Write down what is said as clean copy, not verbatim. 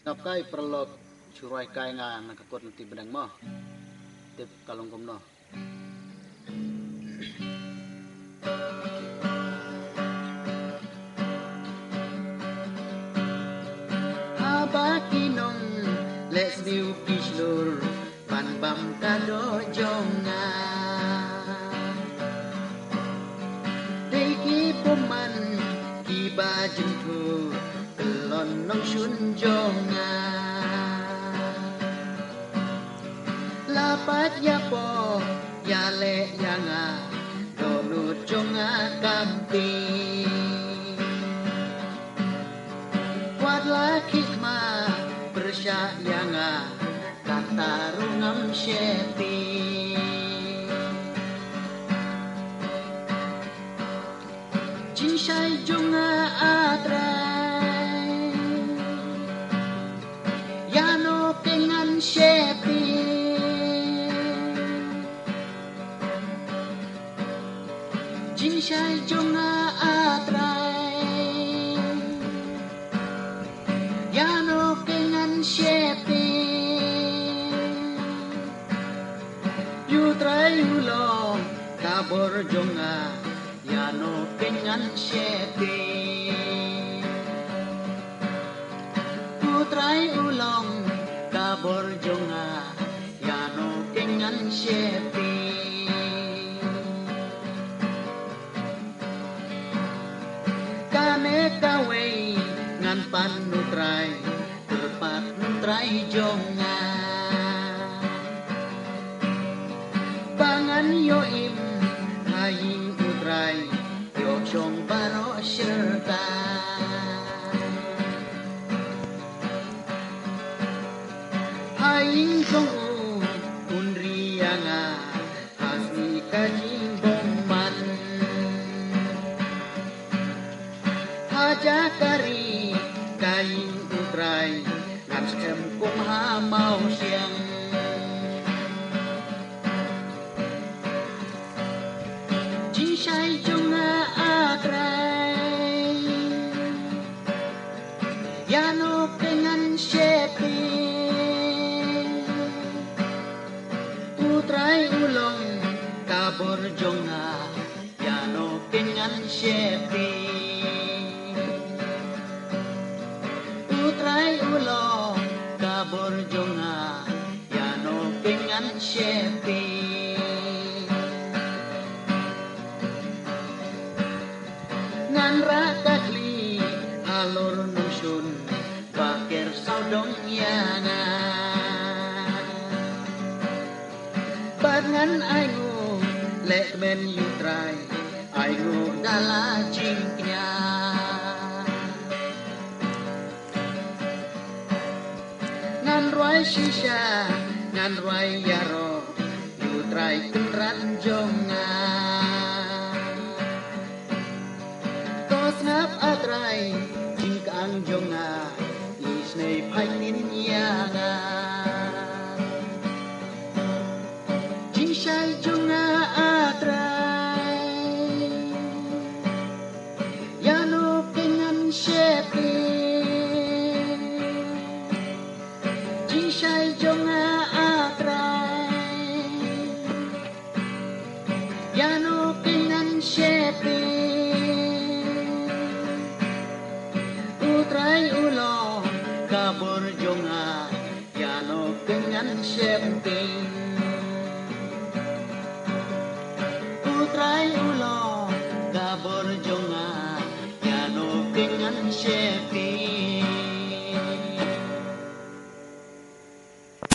Ngapai perlok curai kai nga nakakot nanti benang mo. Tip kalong kumno. Habakinong let's new kishlur pan bam kado jonga. Deki puman kiba jengku kelon nong shun jonga. Lapat ya po ya le yanga donut jonga kampi. Wadlah hikmah bersyayanga kata rungam syepi. Cinshai jonga adrai yano pengan syepi. Cinshai jonga adrai yano pengan syepi. You try ulong kabor jonga yano pengan syepi. You try ulong kabor jonga yano pengan syepi. Kane kawe ngan panutrai terpat nutrai jonga. Pangan yoim haing utrai yo chong baro serta. Haing chong unrianga hasmi kajing bomman. Haja kari kain utrai ngam skem kum ha mau siang. Cinshai jonga adrai yano pengan syepi. Utrai ulong kabor jonga yano pengan syepi. Utrai ulong kabor jonga yano pengan syepi. Ngan rakakli halor nusun bakir saudong yana. Bangan aingu lek men yutrai aingu dala jingknya. Ngan ruai shisha ngan ruai yaro yutrai kenran jonga. Ngap adrai jingkang jonga isnei painin yanga. Cinshai jonga adrai yano pengan syepi. Cinshai jonga adrai yano pengan syepi. Utrai ulong kabor jonga yano pengan syepi. Utrai ulong kabor jonga yano pengan syepi.